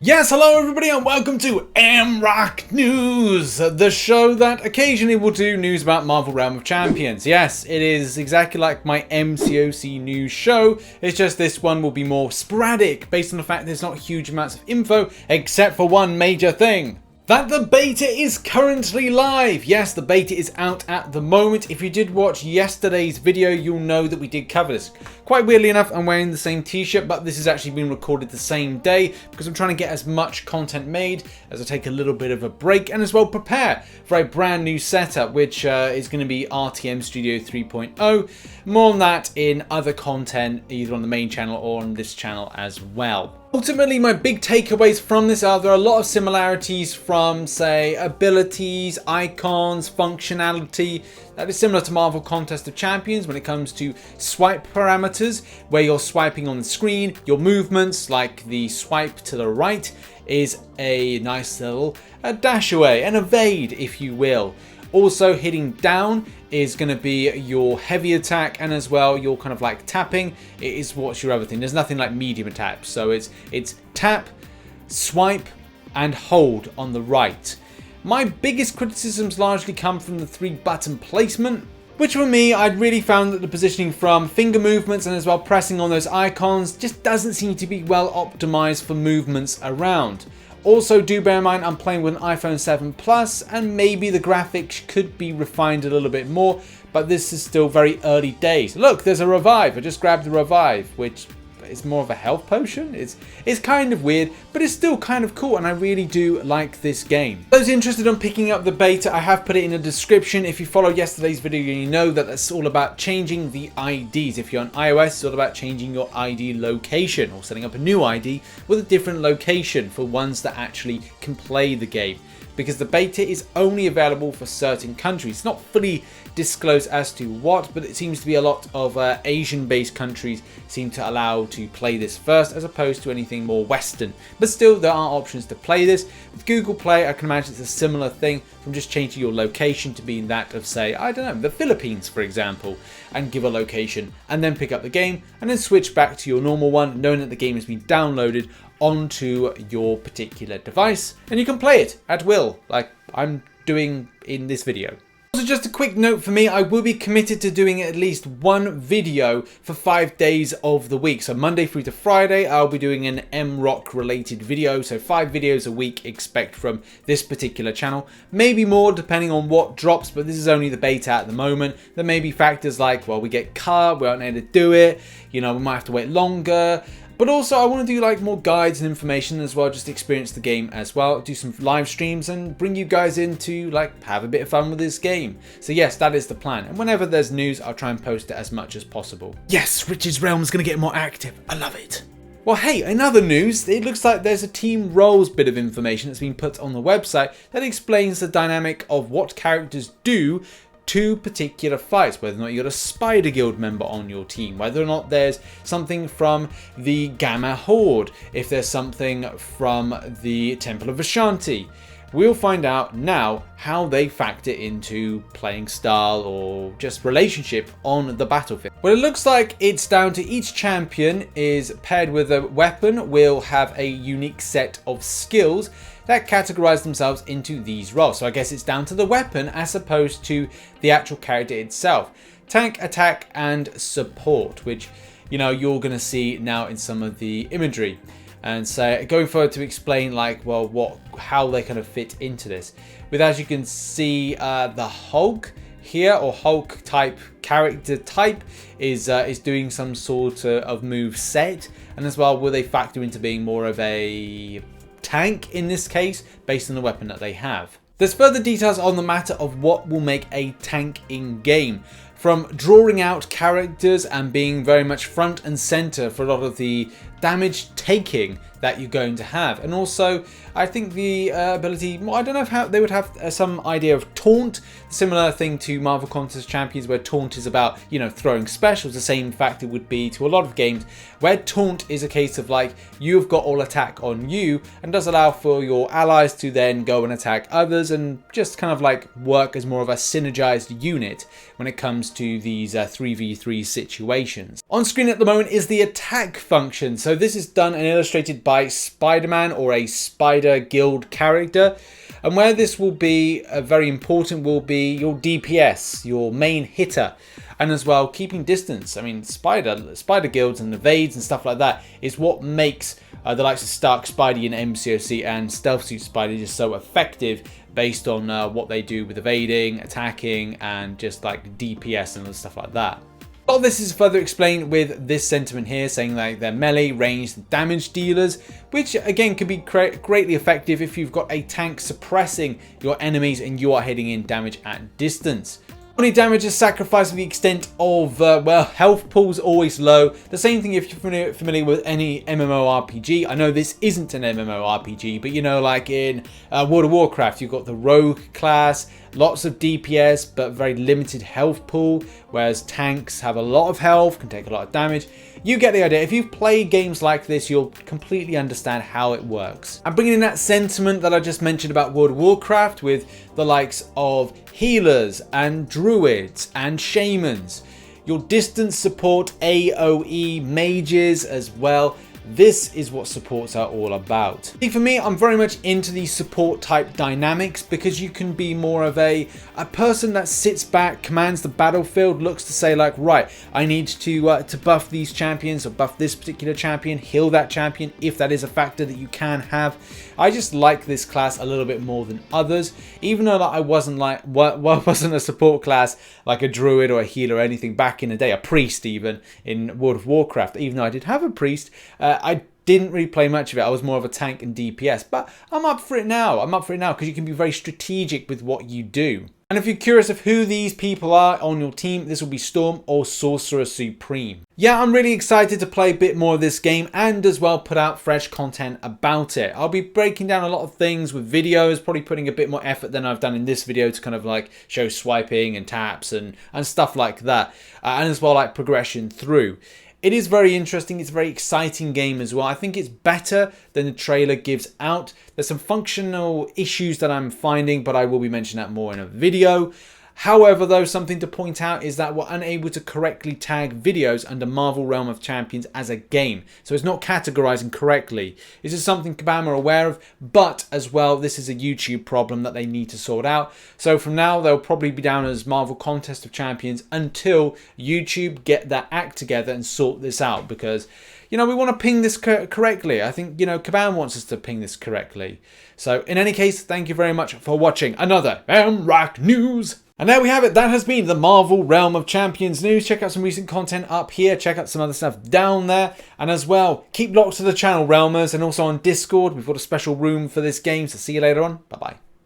Yes, hello everybody and welcome to MROC News, the show that occasionally will do news about Marvel Realm of Champions. Yes, it is exactly like my MCOC news show, it's just this one will be more sporadic based on the fact there's not huge amounts of info except for one major thing. That the beta is currently live. Yes, the beta is out at the moment. If you did watch yesterday's video, you'll know that we did cover this. Quite weirdly enough, I'm wearing the same t-shirt, but this has actually been recorded the same day because I'm trying to get as much content made as I take a little bit of a break and as well prepare for a brand new setup, which is going to be RTM Studio 3.0. More on that in other content, either on the main channel or on this channel as well. Ultimately, my big takeaways from this are there are a lot of similarities from, say, abilities, icons, functionality that is similar to Marvel Contest of Champions when it comes to swipe parameters, where you're swiping on the screen, your movements, like the swipe to the right, is a nice little dash away, an evade, if you will. Also, hitting down is going to be your heavy attack, and as well your kind of like tapping is what's your other thing. There's nothing like medium attack, so it's tap, swipe and hold on the right. My biggest criticisms largely come from the 3-button placement, which for me I'd really found that the positioning from finger movements and as well pressing on those icons just doesn't seem to be well optimized for movements around. Also, do bear in mind I'm playing with an iPhone 7 Plus and maybe the graphics could be refined a little bit more, but this is still very early days. Look, there's a revive. I just grabbed the revive, which is more of a health potion. It's kind of weird, but it's still kind of cool and I really do like this game. Those interested in picking up the beta, I have put it in the description. If you follow yesterday's video, you know that that's all about changing the IDs. If you're on iOS, it's all about changing your ID location or setting up a new ID with a different location for ones that actually can play the game, because the beta is only available for certain countries. It's not fully disclosed as to what, but it seems to be a lot of Asian-based countries seem to allow to play this first as opposed to anything more Western. But still, there are options to play this. With Google Play, I can imagine it's a similar thing from just changing your location to being that of, say, I don't know, the Philippines, for example, and give a location and then pick up the game and then switch back to your normal one, knowing that the game has been downloaded onto your particular device and you can play it at will, like I'm doing in this video. Also, just a quick note for me, I will be committed to doing at least one video for 5 days of the week. So Monday through to Friday, I'll be doing an MROC related video. So 5 videos a week expect from this particular channel. Maybe more depending on what drops, but this is only the beta at the moment. There may be factors like, well, we get cut, we aren't able to do it, you know, we might have to wait longer. But also I want to do like more guides and information as well, just experience the game as well, do some live streams and bring you guys in to like have a bit of fun with this game. So yes, that is the plan. And whenever there's news, I'll try and post it as much as possible. Yes, Rich's Realm is going to get more active. I love it. Well, hey, in other news, it looks like there's a Team Roles bit of information that's been put on the website that explains the dynamic of what characters do to particular fights, whether or not you got a Spider Guild member on your team, whether or not there's something from the Gamma Horde, if there's something from the Temple of Ashanti. We'll find out now how they factor into playing style or just relationship on the battlefield. Well, it looks like it's down to each champion is paired with a weapon, will have a unique set of skills that categorize themselves into these roles. So I guess it's down to the weapon as opposed to the actual character itself. Tank, attack, and support, which, you know, you're going to see now in some of the imagery. And so going forward to explain like, well, how they kind of fit into this. With, as you can see, the Hulk here, or Hulk type character type, is doing some sort of move set, and as well will they factor into being more of a tank in this case based on the weapon that they have. There's further details on the matter of what will make a tank in game, from drawing out characters and being very much front and center for a lot of the damage taking that you're going to have. And also, I think the ability, I don't know how they would have some idea of taunt, similar thing to Marvel Contest Champions, where taunt is about, you know, throwing specials. The same fact it would be to a lot of games where taunt is a case of like, you've got all attack on you and does allow for your allies to then go and attack others and just kind of like work as more of a synergized unit when it comes to these 3v3 situations. On screen at the moment is the attack function. So So this is done and illustrated by Spider-Man, or a Spider Guild character. And where this will be very important will be your DPS, your main hitter. And as well, keeping distance. I mean, spider guilds and evades and stuff like that is what makes the likes of Stark Spidey in MCOC and Stealth Suit Spidey just so effective, based on what they do with evading, attacking, and just like DPS and stuff like that. All this is further explained with this sentiment here, saying like they're melee, ranged, damage dealers, which again can be greatly effective if you've got a tank suppressing your enemies and you are hitting in damage at distance. Only damage is sacrificed to the extent of, well, health pool's always low. The same thing if you're familiar with any MMORPG. I know this isn't an MMORPG, but you know, like in World of Warcraft, you've got the rogue class, lots of DPS, but very limited health pool, whereas tanks have a lot of health, can take a lot of damage. You get the idea. If you've played games like this, you'll completely understand how it works. I'm bringing in that sentiment that I just mentioned about World of Warcraft with the likes of healers and druids and shamans. Your distance support, AoE, mages as well. This is what supports are all about. For me, I'm very much into the support type dynamics, because you can be more of a person that sits back, commands the battlefield, looks to say like, right, I need to buff these champions or buff this particular champion, heal that champion if that is a factor that you can have. I just like this class a little bit more than others, even though I wasn't a support class like a druid or a healer or anything back in the day, a priest even in World of Warcraft. Even though I did have a priest, I didn't really play much of it. I was more of a tank and DPS, but I'm up for it now. I'm up for it now because you can be very strategic with what you do. And if you're curious of who these people are on your team, this will be Storm or Sorcerer Supreme. Yeah, I'm really excited to play a bit more of this game and as well put out fresh content about it. I'll be breaking down a lot of things with videos, probably putting a bit more effort than I've done in this video to kind of like show swiping and taps and stuff like that. And as well like progression through. It is very interesting. It's a very exciting game as well. I think it's better than the trailer gives out. There's some functional issues that I'm finding, but I will be mentioning that more in a video. However, though, something to point out is that we're unable to correctly tag videos under Marvel Realm of Champions as a game. So it's not categorizing correctly. This is something Kabam are aware of, but as well, this is a YouTube problem that they need to sort out. So from now, they'll probably be down as Marvel Contest of Champions until YouTube get that act together and sort this out, because you know, we want to ping this correctly. I think, you know, Kabam wants us to ping this correctly. So in any case, thank you very much for watching another MROC News. And there we have it. That has been the Marvel Realm of Champions news. Check out some recent content up here. Check out some other stuff down there. And as well, keep locked to the channel, Realmers. And also on Discord, we've got a special room for this game. So see you later on. Bye-bye.